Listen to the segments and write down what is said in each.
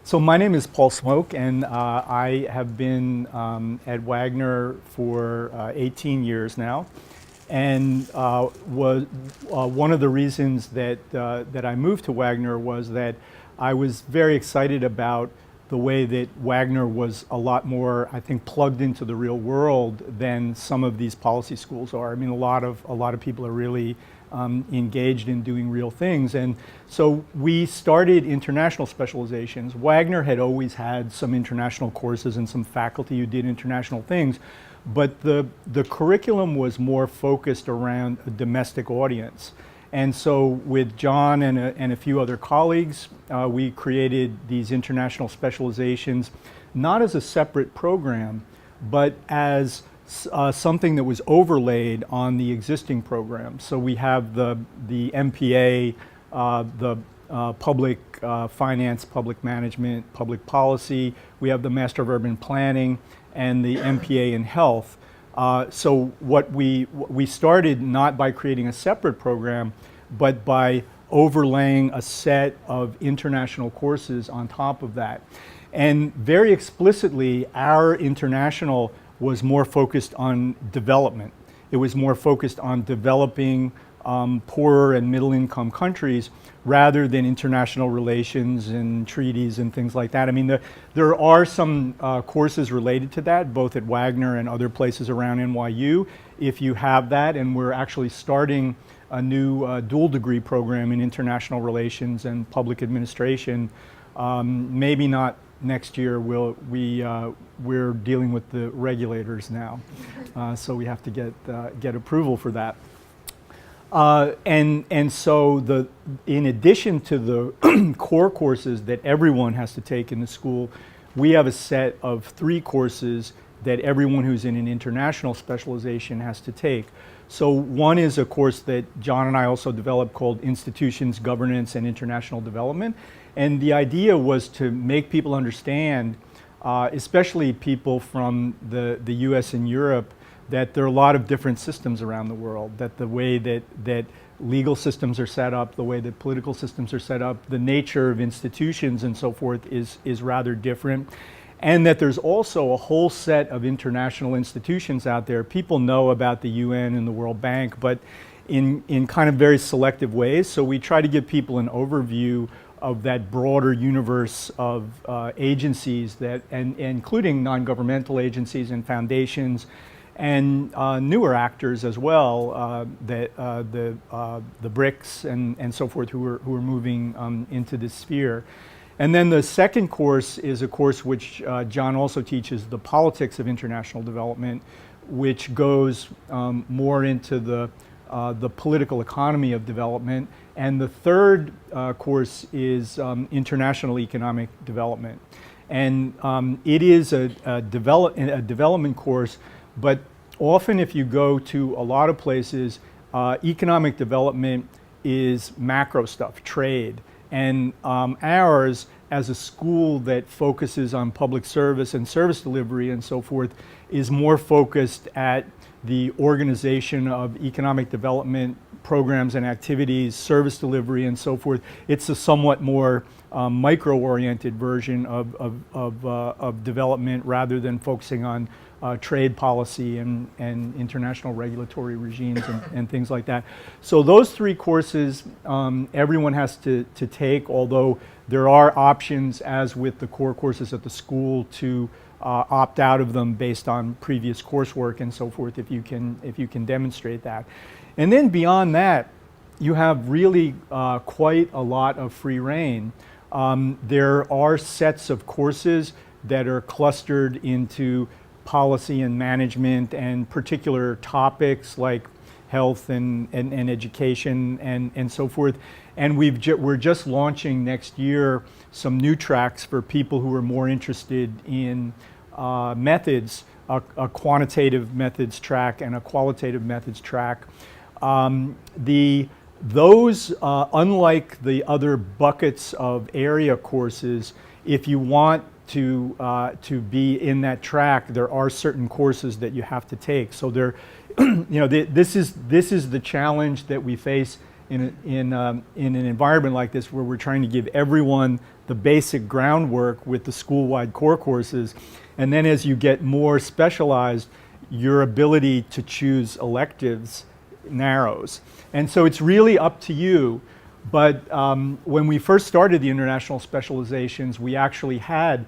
So my name is Paul Smoke, and I have been at Wagner for 18 years now. And was one of the reasons that I moved to Wagner was that I was very excited about the way that Wagner was a lot more, I think, plugged into the real world than some of these policy schools are. I mean, a lot of people are really engaged in doing real things. And so we started international specializations. Wagner had always had some international courses and some faculty who did international things, but the curriculum was more focused around a domestic audience. And so with John and a few other colleagues, we created these international specializations, not as a separate program, but as something that was overlaid on the existing program. So we have the MPA, the public finance, public management, public policy. We have the Master of Urban Planning and the MPA in health. So what we started not by creating a separate program, but by overlaying a set of international courses on top of that. And very explicitly, our international was more focused on development. It was more focused on developing poorer and middle income countries rather than international relations and treaties and things like that. I mean, there are some courses related to that, both at Wagner and other places around NYU, if you have that, and we're actually starting a new dual degree program in international relations and public administration. Maybe not next year. We're dealing with the regulators now, so we have to get approval for that. And so in addition to the core courses that everyone has to take in the school, we have a set of 3 courses that everyone who's in an international specialization has to take. So one is a course that John and I also developed called Institutions, Governance, and International Development. And the idea was to make people understand, especially people from the US and Europe, that there are a lot of different systems around the world, that the way that legal systems are set up, the way that political systems are set up, the nature of institutions and so forth is rather different. And that there's also a whole set of international institutions out there. People know about the UN and the World Bank, but in kind of very selective ways. So we try to give people an overview of that broader universe of agencies and including non-governmental agencies and foundations and newer actors as well, the BRICS and so forth who are moving into this sphere. And then the second course is a course which John also teaches, the Politics of International Development, which goes more into the political economy of development. And the third course is International Economic Development. And it is a development course, but often if you go to a lot of places, economic development is macro stuff, trade. And ours, as a school that focuses on public service and service delivery and so forth, is more focused at the organization of economic development programs and activities, service delivery and so forth. It's a somewhat more micro-oriented version of development rather than focusing on trade policy and international regulatory regimes and things like that. So those 3 courses everyone has to take, although there are options, as with the core courses at the school, to opt out of them based on previous coursework and so forth if you can demonstrate that. And then beyond that, you have really quite a lot of free reign. There are sets of courses that are clustered into policy and management and particular topics like health and education and so forth. And we're just launching next year some new tracks for people who are more interested in methods, a quantitative methods track and a qualitative methods track. Those, unlike the other buckets of area courses, if you want to be in that track, there are certain courses that you have to take. So this is the challenge that we face in an environment like this where we're trying to give everyone the basic groundwork with the school-wide core courses. And then as you get more specialized, your ability to choose electives narrows. And so it's really up to you. But when we first started the international specializations, we actually had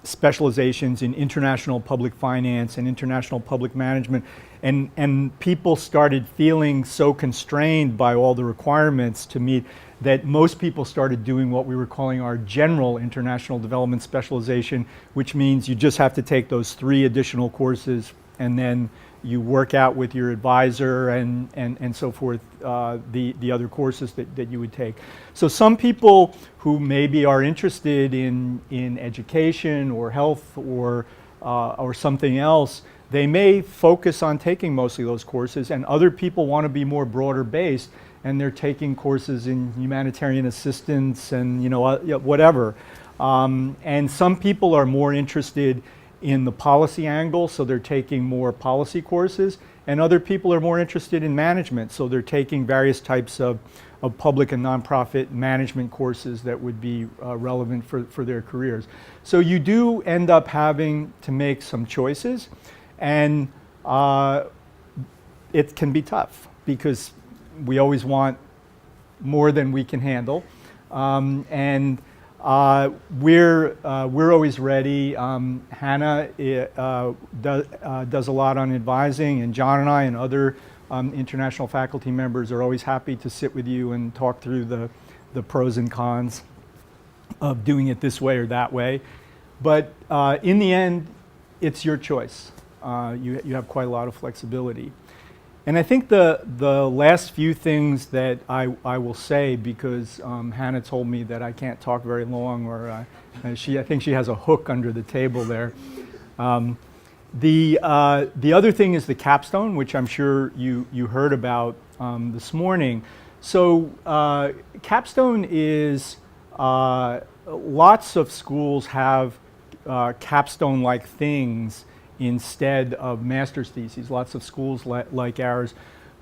specializations in international public finance and international public management. And people started feeling so constrained by all the requirements to meet that most people started doing what we were calling our general international development specialization, which means you just have to take those 3 additional courses and then you work out with your advisor and so forth, the other courses that you would take. So some people who maybe are interested in education or health or something else, they may focus on taking mostly those courses, and other people want to be more broader based, and they're taking courses in humanitarian assistance and whatever. And some people are more interested in the policy angle, so they're taking more policy courses, and other people are more interested in management, so they're taking various types of public and nonprofit management courses that would be relevant for their careers. So you do end up having to make some choices, and it can be tough because we always want more than we can handle, and we're always ready. Hannah does a lot on advising, and John and I and other international faculty members are always happy to sit with you and talk through the pros and cons of doing it this way or that way. But in the end, it's your choice. You have quite a lot of flexibility. And I think the last few things that I will say, because Hannah told me that I can't talk very long, or I think she has a hook under the table there. The other thing is the Capstone, which I'm sure you heard about this morning. So Capstone is, lots of schools have capstone-like things instead of master's theses, lots of schools like ours.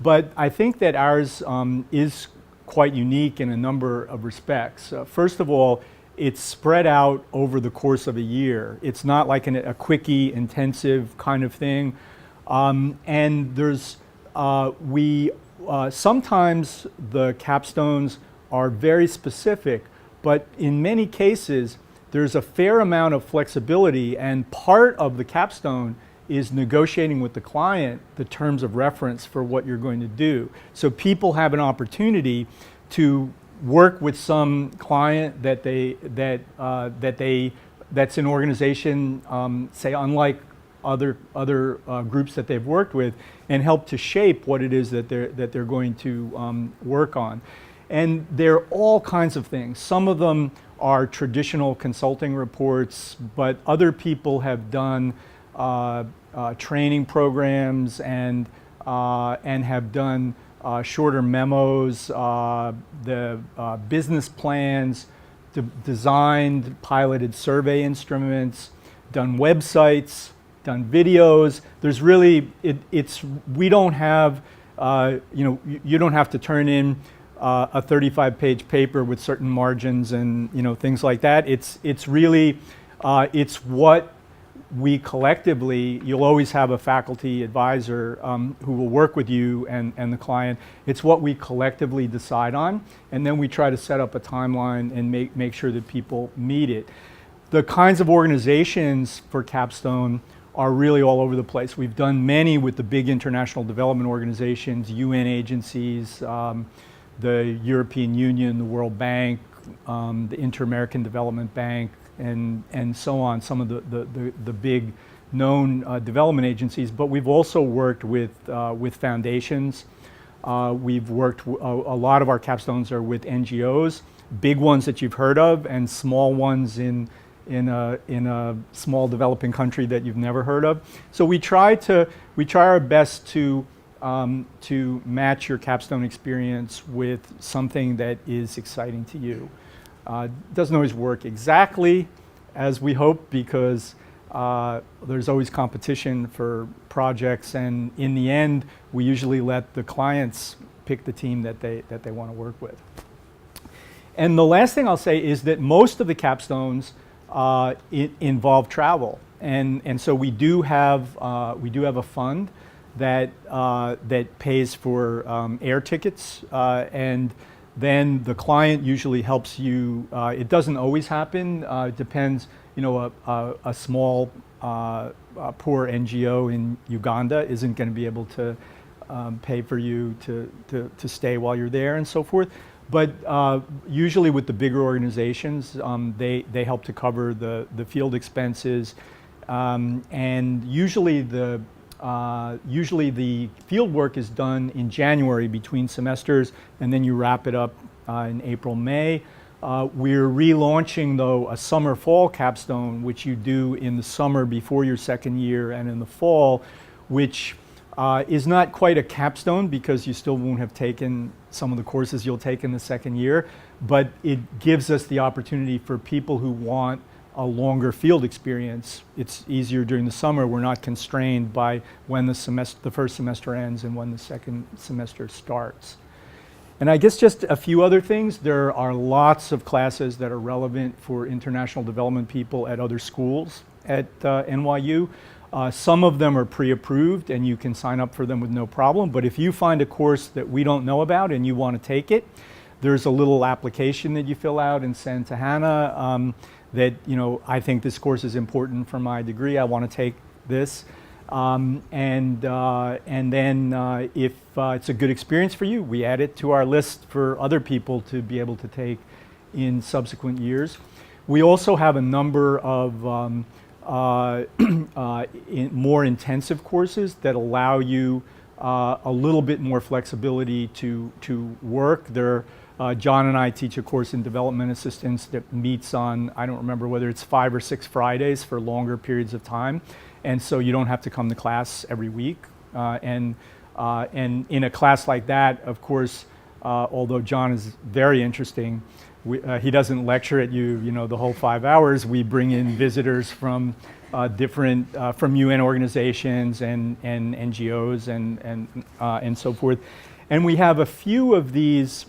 But I think that ours is quite unique in a number of respects. First of all, it's spread out over the course of a year. It's not like a quickie, intensive kind of thing. And there's, sometimes the capstones are very specific, but in many cases, there's a fair amount of flexibility, and part of the capstone is negotiating with the client the terms of reference for what you're going to do. So people have an opportunity to work with some client that's an organization, say unlike other groups that they've worked with, and help to shape what it is that they're going to work on. And there are all kinds of things. Some of them are traditional consulting reports, but other people have done training programs and have done shorter memos, the business plans, designed piloted survey instruments, done websites, done videos. There's really, we don't have, you don't have to turn in a 35-page paper with certain margins and things like that. It's really, it's what we collectively, you'll always have a faculty advisor who will work with you and the client. It's what we collectively decide on, and then we try to set up a timeline and make sure that people meet it. The kinds of organizations for Capstone are really all over the place. We've done many with the big international development organizations, UN agencies, the European Union, the World Bank, the Inter-American Development Bank, and so on, some of the big known development agencies. But we've also worked with foundations. We've worked, a lot of our capstones are with NGOs, big ones that you've heard of, and small ones in a small developing country that you've never heard of. So we try our best to match your capstone experience with something that is exciting to you. Doesn't always work exactly as we hope, because there's always competition for projects, and in the end we usually let the clients pick the team that they want to work with. And the last thing I'll say is that most of the capstones involve travel, and so we do have a fund that pays for air tickets, and then the client usually helps you. It doesn't always happen. It depends. A small poor NGO in Uganda isn't going to be able to pay for you to stay while you're there and so forth. But usually with the bigger organizations, they help to cover the field expenses, and usually the field work is done in January between semesters, and then you wrap it up in April, May. We're relaunching, though, a summer-fall capstone, which you do in the summer before your second year and in the fall, which is not quite a capstone because you still won't have taken some of the courses you'll take in the second year, but it gives us the opportunity for people who want a longer field experience. It's easier during the summer. We're not constrained by when the first semester ends and when the second semester starts. And I guess just a few other things. There are lots of classes that are relevant for international development people at other schools at NYU. Some of them are pre-approved and you can sign up for them with no problem. But if you find a course that we don't know about and you want to take it, there's a little application that you fill out and send to Hannah that, I think this course is important for my degree. I want to take this. And then if it's a good experience for you, we add it to our list for other people to be able to take in subsequent years. We also have a number of more intensive courses that allow you a little bit more flexibility to work. John and I teach a course in development assistance that meets on, I don't remember whether it's 5 or 6 Fridays for longer periods of time. And so you don't have to come to class every week. And in a class like that, of course, although John is very interesting, he doesn't lecture at you, the whole 5 hours. We bring in visitors from different, from UN organizations and NGOs and so forth. And we have a few of these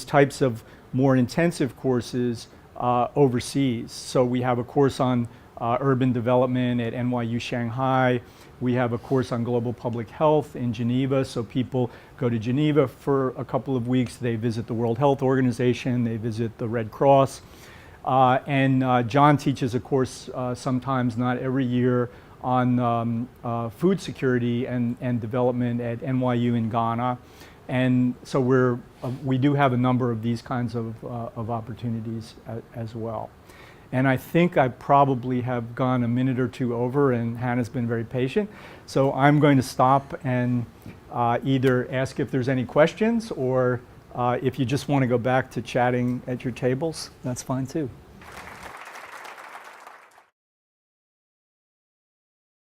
types of more intensive courses overseas. So we have a course on urban development at NYU Shanghai. We have a course on global public health in Geneva. So people go to Geneva for a couple of weeks. They visit the World Health Organization. They visit the Red Cross. And John teaches a course sometimes, not every year, on food security and development at NYU in Ghana. And so we do have a number of these kinds of opportunities as well. And I think I probably have gone a minute or two over, and Hannah's been very patient. So I'm going to stop and either ask if there's any questions, or if you just want to go back to chatting at your tables, that's fine too.